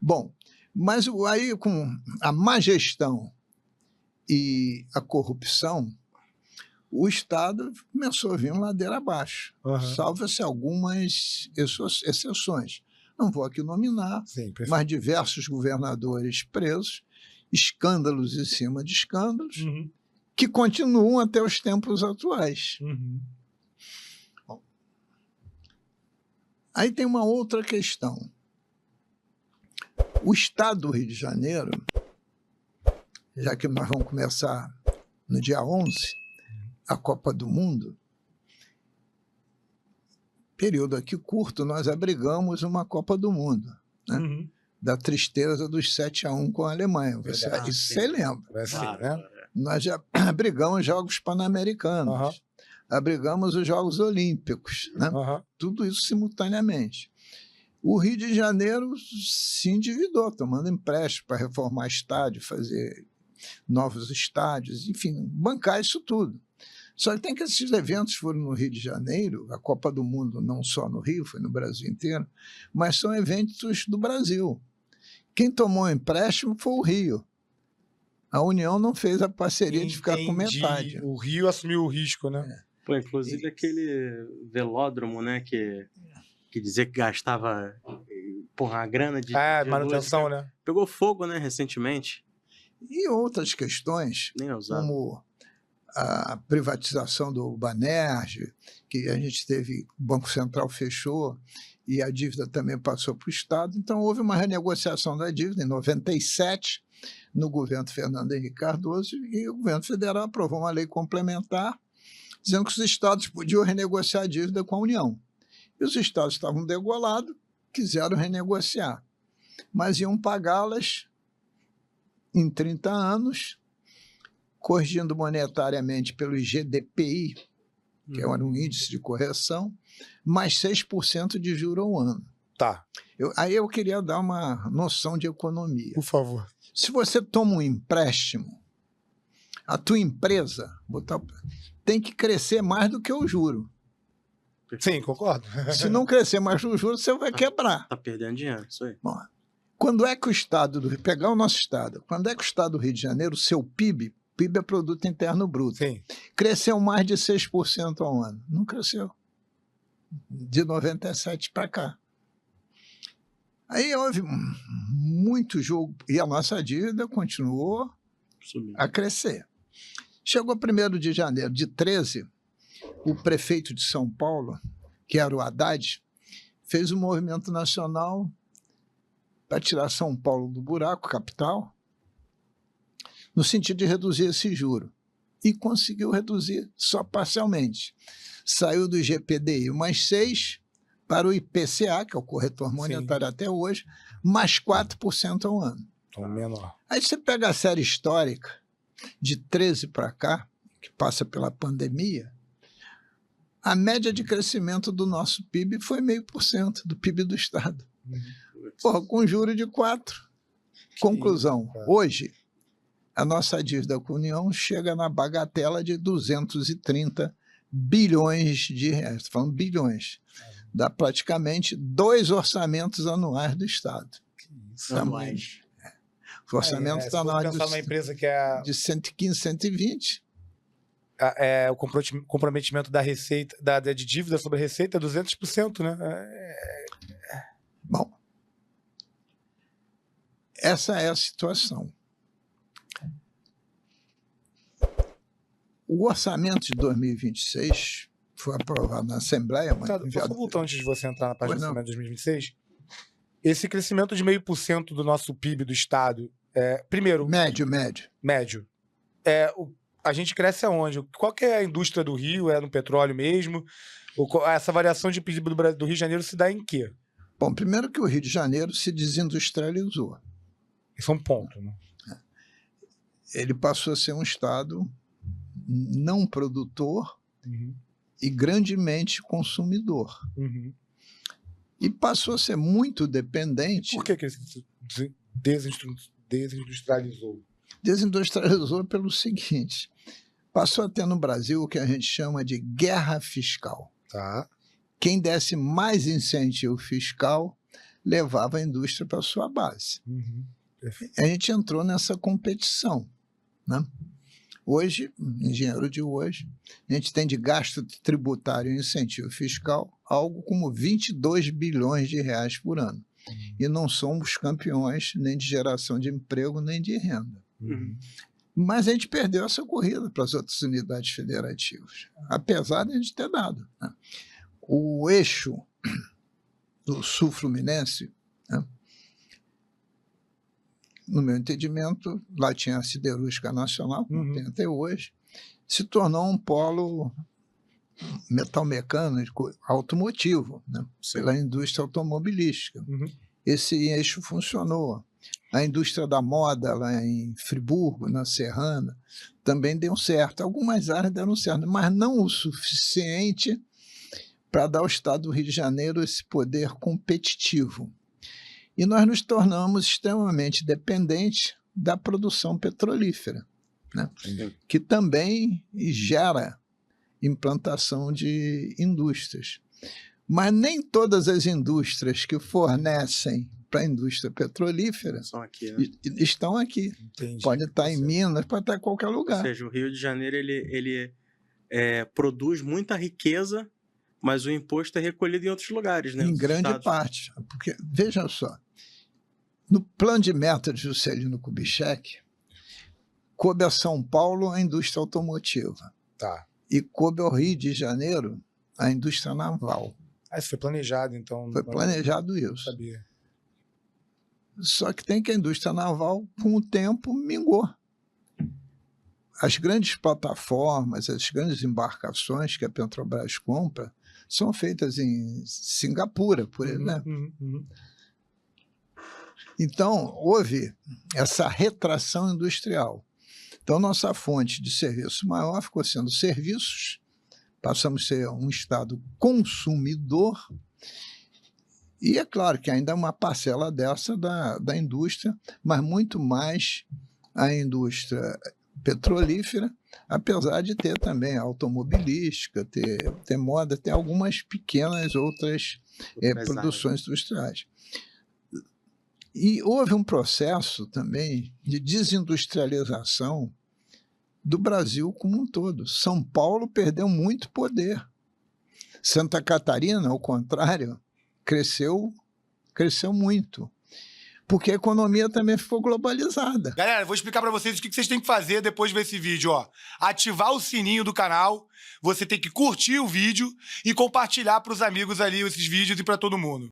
Bom, mas aí com a má gestão e a corrupção, o Estado começou a vir ladeira abaixo, salvo-se algumas exceções. Não vou aqui nominar, Sim, perfeito. mas diversos governadores presos, escândalos em cima de escândalos, que continuam até os tempos atuais. Bom, aí tem uma outra questão. O Estado do Rio de Janeiro, já que nós vamos começar no dia 11, a Copa do Mundo, período aqui curto, nós abrigamos uma Copa do Mundo, né? Da tristeza dos 7-1 com a Alemanha. Isso você lembra. Né? Nós já abrigamos Jogos Pan-Americanos, abrigamos os Jogos Olímpicos, né? Tudo isso simultaneamente. O Rio de Janeiro se endividou, tomando empréstimo para reformar estádio, fazer novos estádios, enfim, bancar isso tudo. Só que tem que esses eventos foram no Rio de Janeiro, a Copa do Mundo não só no Rio, foi no Brasil inteiro, mas são eventos do Brasil. Quem tomou o empréstimo foi o Rio. A União não fez a parceria de ficar com metade. O Rio assumiu o risco, né? Pô, inclusive aquele velódromo, né, que dizia que gastava a grana de manutenção, né? Pegou fogo, né, recentemente. E outras questões, como a privatização do Banerj, que a gente teve, o Banco Central fechou e a dívida também passou para o Estado. Então, houve uma renegociação da dívida em 97, no governo Fernando Henrique Cardoso, e o governo federal aprovou uma lei complementar, dizendo que os estados podiam renegociar a dívida com a União. E os estados estavam degolados, quiseram renegociar, mas iam pagá-las em 30 anos, corrigindo monetariamente pelo IGDPI, que era um índice de correção, mais 6% de juros ao ano. Tá. Aí eu queria dar uma noção de economia. Por favor. Se você toma um empréstimo, a tua empresa tem que crescer mais do que o juro. Sim, concordo. Se não crescer mais o juro, você vai quebrar. Tá perdendo dinheiro, isso aí. Bom, quando é que o Estado do Rio, pegar o nosso Estado, quando é que o Estado do Rio de Janeiro, o seu PIB é Produto Interno Bruto, sim, cresceu mais de 6% ao ano? Não cresceu. De 97 para cá. Aí houve muito jogo, e a nossa dívida continuou a crescer. Chegou 1º de janeiro de 13, o prefeito de São Paulo, que era o Haddad, fez um movimento nacional para tirar São Paulo do buraco, capital, no sentido de reduzir esse juro. E conseguiu reduzir só parcialmente. Saiu do IGPDI mais 6 para o IPCA, que é o corretor monetário até hoje, mais 4% ao ano. Então, menor. Aí você pega a série histórica, de 13 para cá, que passa pela pandemia, a média de crescimento do nosso PIB foi 0,5% do PIB do Estado. Porra, com juro de 4%. Conclusão, hoje, a nossa dívida com a União chega na bagatela de 230 bilhões de reais. Estou falando bilhões. Dá praticamente 2 orçamentos anuais do Estado. Anuais. O orçamento está na hora numa empresa que é de 115, 120. O comprometimento da receita, de dívida sobre a receita é 200%, né? Bom, essa é a situação. O orçamento de 2026 foi aprovado na Assembleia. Posso voltar antes de você entrar na página do orçamento de 2026? Esse crescimento de 0,5% do nosso PIB do Estado, primeiro... Médio. A gente cresce aonde? Qual que é a indústria do Rio? É no petróleo mesmo? Essa variação de PIB do Rio de Janeiro se dá em quê? Bom, primeiro que o Rio de Janeiro se desindustrializou. Isso é um ponto, né? Ele passou a ser um estado não produtor e grandemente consumidor. E passou a ser muito dependente... Por que ele se desindustrializou? Desindustrializou pelo seguinte: passou a ter no Brasil o que a gente chama de guerra fiscal. Tá. Quem desse mais incentivo fiscal levava a indústria para a sua base. A gente entrou nessa competição, né? Hoje, engenheiro de hoje, a gente tem de gasto tributário e incentivo fiscal algo como 22 bilhões de reais por ano. E não somos campeões nem de geração de emprego, nem de renda. Mas a gente perdeu essa corrida para as outras unidades federativas, apesar de a gente ter dado, né? O eixo do sul-fluminense, né? No meu entendimento, lá tinha a Siderúrgica Nacional, como tem até hoje, se tornou um polo metalmecânico automotivo, né? Pela indústria automobilística. Esse eixo funcionou. A indústria da moda lá em Friburgo, na Serrana, também deu certo. Algumas áreas deram certo, mas não o suficiente para dar ao Estado do Rio de Janeiro esse poder competitivo. E nós nos tornamos extremamente dependentes da produção petrolífera, né? Que também gera implantação de indústrias. Mas nem todas as indústrias que fornecem para a indústria petrolífera estão aqui. Entendi. Pode estar em Minas, pode estar em qualquer lugar. Ou seja, o Rio de Janeiro ele produz muita riqueza, mas o imposto é recolhido em outros lugares, né? Em grande parte. Porque, veja só, no plano de metas do Juscelino Kubitschek, coube a São Paulo a indústria automotiva. Tá. E coube ao Rio de Janeiro a indústria naval. Isso foi planejado, então. Foi planejado isso. Não sabia. Só que tem que a indústria naval, com o tempo, mingou. As grandes plataformas, as grandes embarcações que a Petrobras compra são feitas em Singapura, por exemplo. Então, houve essa retração industrial. Então, nossa fonte de serviço maior ficou sendo serviços, passamos a ser um Estado consumidor, e é claro que ainda é uma parcela dessa da indústria, mas muito mais a indústria petrolífera, apesar de ter também automobilística, ter moda, ter algumas pequenas outras produções industriais. E houve um processo também de desindustrialização do Brasil como um todo. São Paulo perdeu muito poder. Santa Catarina, ao contrário, cresceu muito. Porque a economia também ficou globalizada. Galera, eu vou explicar pra vocês o que vocês têm que fazer depois de ver esse vídeo, ó. Ativar o sininho do canal, você tem que curtir o vídeo e compartilhar pros amigos ali esses vídeos e pra todo mundo.